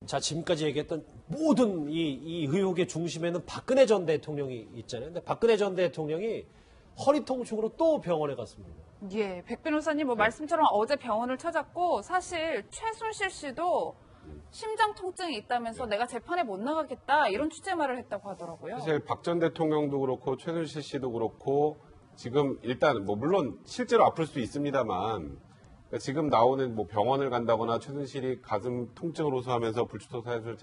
자, 지금까지 얘기했던 모든 이 의혹의 중심에는 박근혜 전 대통령이 있잖아요. 근데 박근혜 전 대통령이 허리 통증으로 또 병원에 갔습니다. 예, 백 변호사님 말씀처럼 어제 병원을 찾았고 사실 최순실 씨도 심장 통증이 있다면서 내가 재판에 못 나가겠다 이런 취재말을 했다고 하더라고요. 사실 박 전 대통령도 그렇고 최순실 씨도 그렇고 지금 일단 물론 실제로 아플 수 있습니다만 그러니까 지금 나오는 병원을 간다거나 최순실이 가슴 통증을 호소하면서 불출석 사유를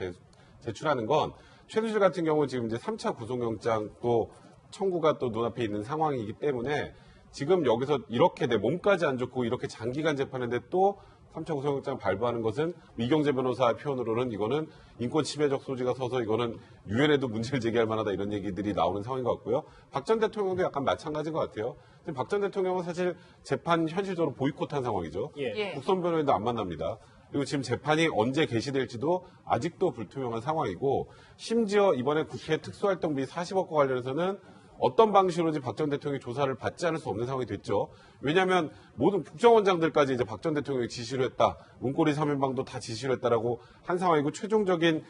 제출하는 건 최순실 같은 경우 지금 이제 3차 구속영장 또 청구가 또 눈앞에 있는 상황이기 때문에 지금 여기서 이렇게 내 몸까지 안 좋고 이렇게 장기간 재판인데 또 3차 구속영장 발부하는 것은 이경재 변호사의 표현으로는 이거는 인권 침해적 소지가 서서 이거는 유엔에도 문제를 제기할 만하다 이런 얘기들이 나오는 상황인 것 같고요. 박 전 대통령도 약간 마찬가지인 것 같아요. 지금 박 전 대통령은 사실 재판 현실적으로 보이콧한 상황이죠. 예. 국선 변호인도 안 만납니다. 그리고 지금 재판이 언제 개시될지도 아직도 불투명한 상황이고 심지어 이번에 국회 특수활동비 40억과 관련해서는 어떤 방식으로든지 박 전 대통령이 조사를 받지 않을 수 없는 상황이 됐죠. 왜냐하면 모든 국정원장들까지 이제 박 전 대통령이 지시를 했다. 문고리 3인방도 다 지시를 했다라고 한 상황이고 최종적인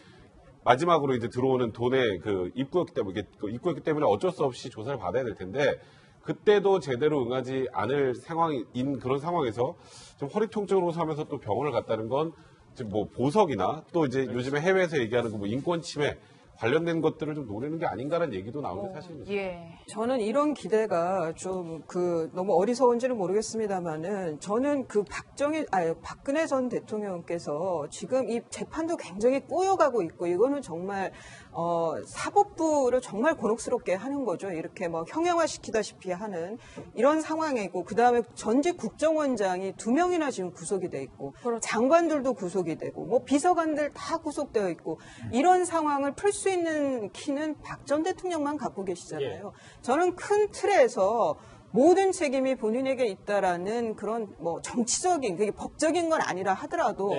마지막으로 이제 들어오는 돈의 그 입구였기 때문에 어쩔 수 없이 조사를 받아야 될 텐데 그때도 제대로 응하지 않을 상황인 그런 상황에서 좀 허리 통증으로 사면서 또 병원을 갔다는 건 지금 보석이나 또 이제 요즘에 해외에서 얘기하는 그 인권 침해 관련된 것들을 좀 노리는 게 아닌가라는 얘기도 나오는 사실입니다. 예. 저는 이런 기대가 좀 너무 어리석은지는 모르겠습니다만은 저는 박근혜 전 대통령께서 지금 이 재판도 굉장히 꼬여가고 있고 이거는 정말 사법부를 정말 곤혹스럽게 하는 거죠. 이렇게 형용화시키다시피 하는 이런 상황이고 그다음에 전직 국정원장이 2명이나 지금 구속이 돼 있고 그렇죠. 장관들도 구속이 되고 비서관들 다 구속되어 있고 이런 상황을 풀 수 있는 키는 박 전 대통령만 갖고 계시잖아요. 저는 큰 틀에서 모든 책임이 본인에게 있다라는 그런 정치적인 그게 법적인 건 아니라 하더라도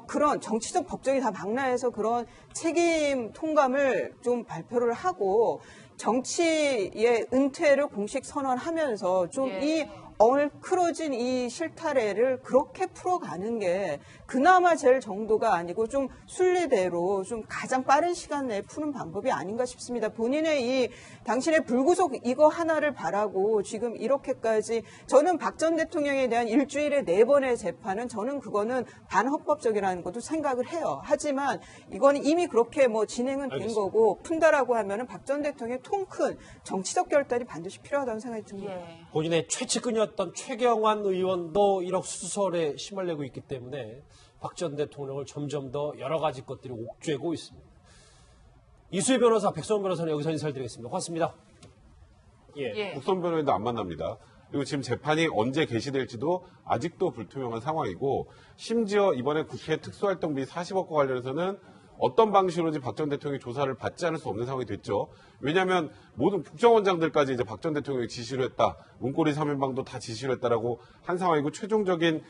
그런 정치적 법적이 다 망라해서 그런 책임 통감을 좀 발표를 하고 정치의 은퇴를 공식 선언하면서 좀 이 얼크러진 이 실타래를 그렇게 풀어가는 게 그나마 제일 정도가 아니고 좀 순리대로 좀 가장 빠른 시간 내에 푸는 방법이 아닌가 싶습니다. 본인의 당신의 불구속 이거 하나를 바라고 지금 이렇게까지 저는 박 전 대통령에 대한 일주일에 4번의 재판은 저는 그거는 반헌법적이라는 것도 생각을 해요. 하지만 이거는 이미 그렇게 진행은 된 거고 푼다라고 하면은 박 전 대통령의 통 큰 정치적 결단이 반드시 필요하다는 생각이 듭니다. 본인의 최측근이었던 최경환 의원도 1억 수설에 시달리고 있기 때문에 박 전 대통령을 점점 더 여러 가지 것들이 옥죄고 있습니다. 이수희 변호사, 백성원 변호사는 여기서 인사를 드리겠습니다. 고맙습니다. 국선 변호인도 안 만납니다. 그리고 지금 재판이 언제 개시될지도 아직도 불투명한 상황이고 심지어 이번에 국회 특수활동비 40억과 관련해서는 어떤 방식으로든지 박 전 대통령이 조사를 받지 않을 수 없는 상황이 됐죠. 왜냐하면 모든 국정원장들까지 이제 박 전 대통령이 지시를 했다. 문고리 3인방도 다 지시를 했다라고 한 상황이고 최종적인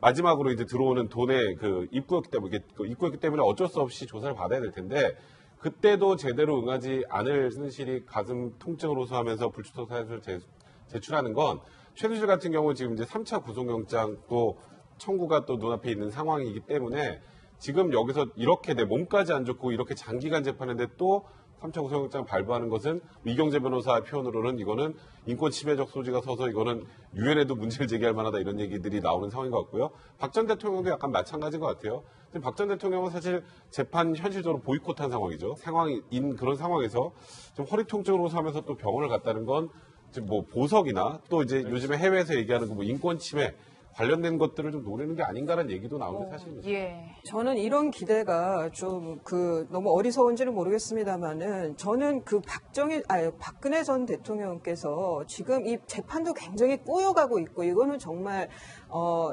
마지막으로 이제 들어오는 돈의 그 입구였기 때문에 어쩔 수 없이 조사를 받아야 될 텐데 그때도 제대로 응하지 않을 최순실이 가슴 통증을 호소하면서 불출석 사유를 제출하는 건 최순실 같은 경우 지금 이제 3차 구속영장 또 청구가 또 눈앞에 있는 상황이기 때문에 지금 여기서 이렇게 내 몸까지 안 좋고 이렇게 장기간 재판인데 또 3차 구속영장 발부하는 것은 이경재 변호사의 표현으로는 이거는 인권 침해적 소지가 서서 이거는 유엔에도 문제를 제기할 만하다 이런 얘기들이 나오는 상황인 것 같고요. 박 전 대통령도 약간 마찬가지인 것 같아요. 지금 박 전 대통령은 사실 재판 현실적으로 보이콧한 상황이죠. 상황인 그런 상황에서 좀 허리 통증으로 사면서 또 병원을 갔다는 건 지금 보석이나 또 이제 요즘에 해외에서 얘기하는 그 인권 침해 관련된 것들을 좀 노리는 게 아닌가라는 얘기도 나오는 사실입니다. 저는 이런 기대가 좀 너무 어리석은지는 모르겠습니다만은 저는 박근혜 전 대통령께서 지금 이 재판도 굉장히 꼬여가고 있고 이거는 정말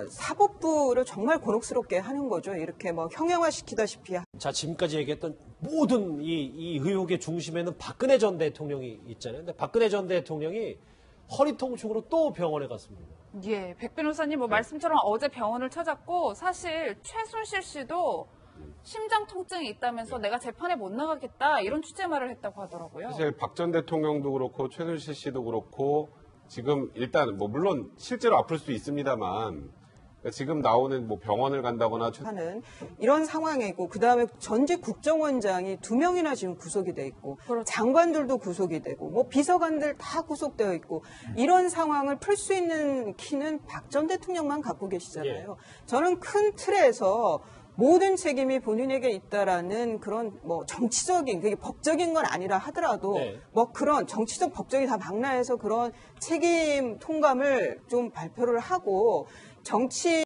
사법부를 정말 곤혹스럽게 하는 거죠. 이렇게 형용화시키다시피. 자, 지금까지 얘기했던 모든 이 의혹의 중심에는 박근혜 전 대통령이 있잖아요. 근데 박근혜 전 대통령이 허리 통증으로 또 병원에 갔습니다. 백 변호사님 말씀처럼 어제 병원을 찾았고 사실 최순실 씨도 심장 통증이 있다면서 내가 재판에 못 나가겠다 이런 취재말을 했다고 하더라고요. 사실 박 전 대통령도 그렇고 최순실 씨도 그렇고 지금 일단 물론 실제로 아플 수 있습니다만 그러니까 지금 나오는 뭐 병원을 간다거나 하는 이런 상황이고, 그 다음에 전직 국정원장이 2명이나 지금 구속이 돼 있고, 그렇죠. 장관들도 구속이 되고, 뭐 비서관들 다 구속되어 있고, 이런 상황을 풀 수 있는 키는 박 전 대통령만 갖고 계시잖아요. 저는 큰 틀에서 모든 책임이 본인에게 있다라는 그런 뭐 정치적인, 그게 법적인 건 아니라 하더라도 네. 뭐 그런 정치적 법적이 다 망라해서 그런 책임 통감을 좀 발표를 하고 정치